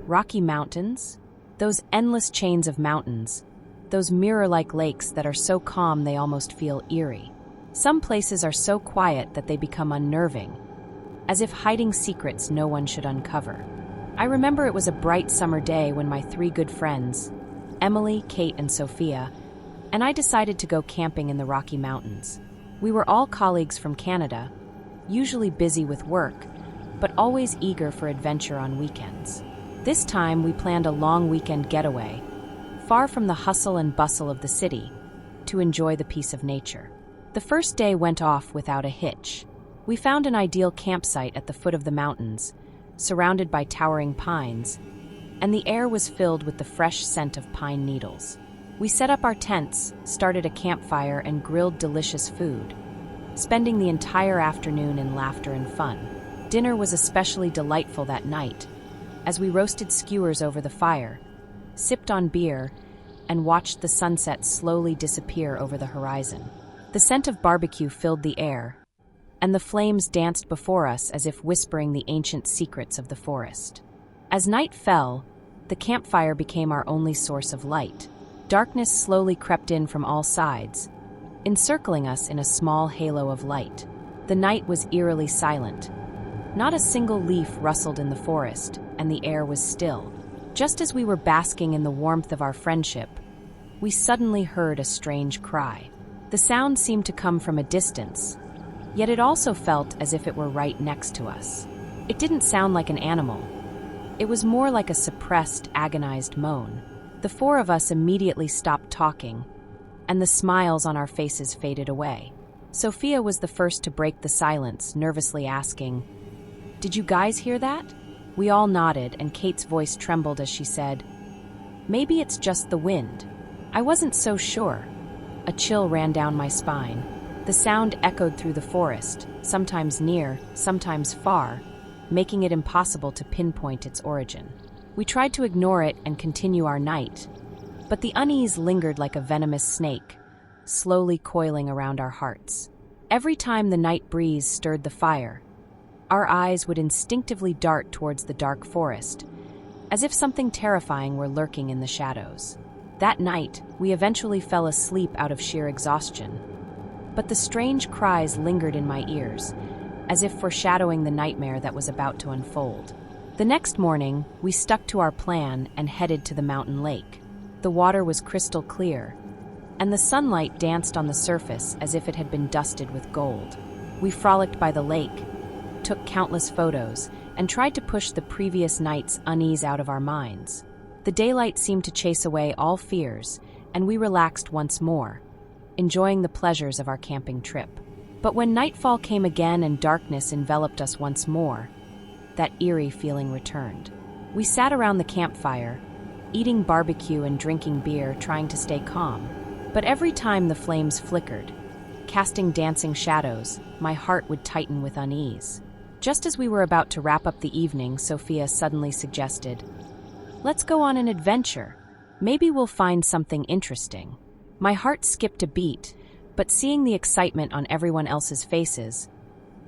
Rocky Mountains? Those endless chains of mountains. Those mirror-like lakes that are so calm they almost feel eerie. Some places are so quiet that they become unnerving, as if hiding secrets no one should uncover. I remember it was a bright summer day when my 3 good friends, Emily, Kate, and Sophia, and I decided to go camping in the Rocky Mountains. We were all colleagues from Canada, usually busy with work, but always eager for adventure on weekends. This time we planned a long weekend getaway, far from the hustle and bustle of the city, to enjoy the peace of nature. The first day went off without a hitch. We found an ideal campsite at the foot of the mountains, surrounded by towering pines, and the air was filled with the fresh scent of pine needles. We set up our tents, started a campfire, and grilled delicious food, spending the entire afternoon in laughter and fun. Dinner was especially delightful that night, as we roasted skewers over the fire, sipped on beer, and watched the sunset slowly disappear over the horizon. The scent of barbecue filled the air, and the flames danced before us as if whispering the ancient secrets of the forest. As night fell, the campfire became our only source of light. Darkness slowly crept in from all sides, encircling us in a small halo of light. The night was eerily silent. Not a single leaf rustled in the forest, and the air was still. Just as we were basking in the warmth of our friendship, we suddenly heard a strange cry. The sound seemed to come from a distance, yet it also felt as if it were right next to us. It didn't sound like an animal. It was more like a suppressed, agonized moan. The 4 of us immediately stopped talking, and the smiles on our faces faded away. Sophia was the first to break the silence, nervously asking, "Did you guys hear that?" We all nodded, and Kate's voice trembled as she said, "Maybe it's just the wind." I wasn't so sure. A chill ran down my spine. The sound echoed through the forest, sometimes near, sometimes far, making it impossible to pinpoint its origin. We tried to ignore it and continue our night, but the unease lingered like a venomous snake, slowly coiling around our hearts. Every time the night breeze stirred the fire, our eyes would instinctively dart towards the dark forest, as if something terrifying were lurking in the shadows. That night, we eventually fell asleep out of sheer exhaustion, but the strange cries lingered in my ears, as if foreshadowing the nightmare that was about to unfold. The next morning, we stuck to our plan and headed to the mountain lake. The water was crystal clear, and the sunlight danced on the surface as if it had been dusted with gold. We frolicked by the lake, took countless photos, and tried to push the previous night's unease out of our minds. The daylight seemed to chase away all fears, and we relaxed once more, enjoying the pleasures of our camping trip. But when nightfall came again and darkness enveloped us once more, that eerie feeling returned. We sat around the campfire, eating barbecue and drinking beer, trying to stay calm. But every time the flames flickered, casting dancing shadows, my heart would tighten with unease. Just as we were about to wrap up the evening, Sophia suddenly suggested, "Let's go on an adventure. Maybe we'll find something interesting." My heart skipped a beat, but seeing the excitement on everyone else's faces,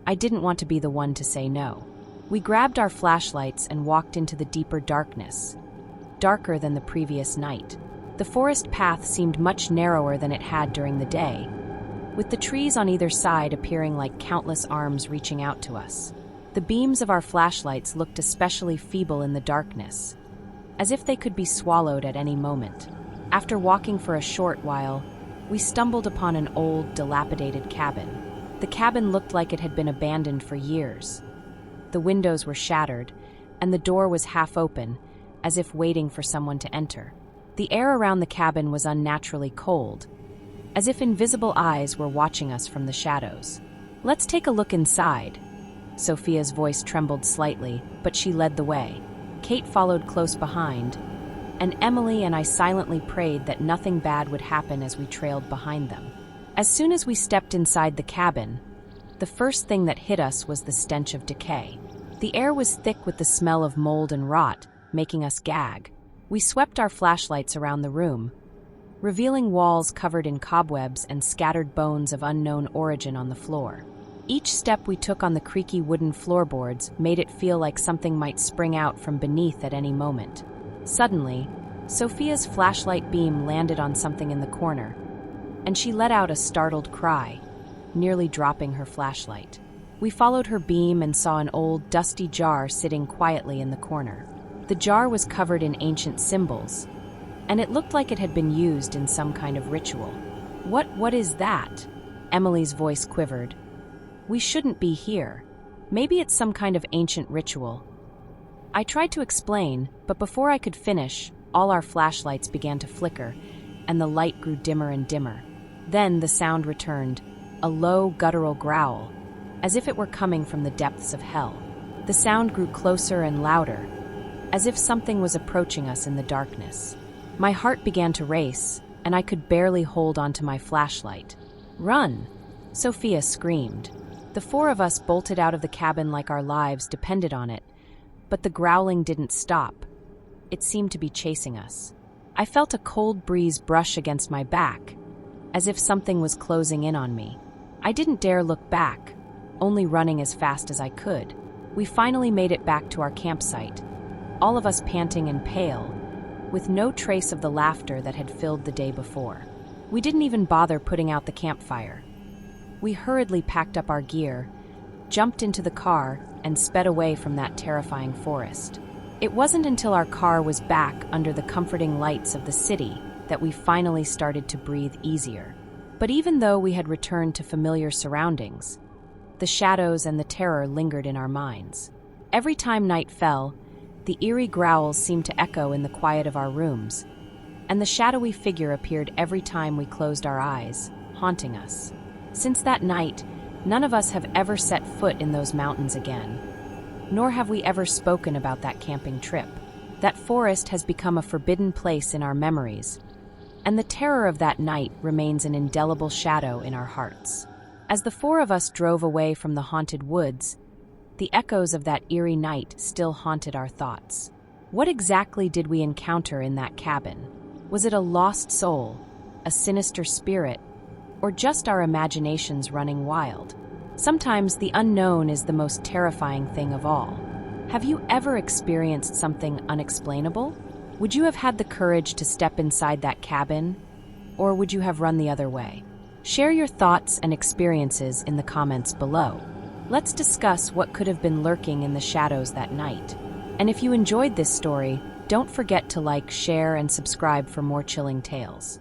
I didn't want to be the one to say no. We grabbed our flashlights and walked into the deeper darkness, darker than the previous night. The forest path seemed much narrower than it had during the day, with the trees on either side appearing like countless arms reaching out to us. The beams of our flashlights looked especially feeble in the darkness, as if they could be swallowed at any moment. After walking for a short while, we stumbled upon an old, dilapidated cabin. The cabin looked like it had been abandoned for years. The windows were shattered, and the door was half open, as if waiting for someone to enter. The air around the cabin was unnaturally cold, as if invisible eyes were watching us from the shadows. "Let's take a look inside." Sophia's voice trembled slightly, but she led the way. Kate followed close behind, and Emily and I silently prayed that nothing bad would happen as we trailed behind them. As soon as we stepped inside the cabin, the first thing that hit us was the stench of decay. The air was thick with the smell of mold and rot, making us gag. We swept our flashlights around the room, revealing walls covered in cobwebs and scattered bones of unknown origin on the floor. Each step we took on the creaky wooden floorboards made it feel like something might spring out from beneath at any moment. Suddenly, Sophia's flashlight beam landed on something in the corner, and she let out a startled cry, nearly dropping her flashlight. We followed her beam and saw an old, dusty jar sitting quietly in the corner. The jar was covered in ancient symbols, and it looked like it had been used in some kind of ritual. What is that?" Emily's voice quivered. "We shouldn't be here. Maybe it's some kind of ancient ritual." I tried to explain, but before I could finish, all our flashlights began to flicker, and the light grew dimmer and dimmer. Then the sound returned, a low, guttural growl, as if it were coming from the depths of hell. The sound grew closer and louder, as if something was approaching us in the darkness. My heart began to race, and I could barely hold onto my flashlight. "Run!" Sophia screamed. The four of us bolted out of the cabin like our lives depended on it, but the growling didn't stop. It seemed to be chasing us. I felt a cold breeze brush against my back, as if something was closing in on me. I didn't dare look back, only running as fast as I could. We finally made it back to our campsite, all of us panting and pale, with no trace of the laughter that had filled the day before. We didn't even bother putting out the campfire. We hurriedly packed up our gear, jumped into the car, and sped away from that terrifying forest. It wasn't until our car was back under the comforting lights of the city that we finally started to breathe easier. But even though we had returned to familiar surroundings, the shadows and the terror lingered in our minds. Every time night fell, the eerie growls seemed to echo in the quiet of our rooms, and the shadowy figure appeared every time we closed our eyes, haunting us. Since that night, none of us have ever set foot in those mountains again, nor have we ever spoken about that camping trip. That forest has become a forbidden place in our memories, and the terror of that night remains an indelible shadow in our hearts. As the four of us drove away from the haunted woods, the echoes of that eerie night still haunted our thoughts. What exactly did we encounter in that cabin? Was it a lost soul, a sinister spirit, or just our imaginations running wild? Sometimes the unknown is the most terrifying thing of all. Have you ever experienced something unexplainable? Would you have had the courage to step inside that cabin, or would you have run the other way? Share your thoughts and experiences in the comments below. Let's discuss what could have been lurking in the shadows that night. And if you enjoyed this story, don't forget to like, share, and subscribe for more chilling tales.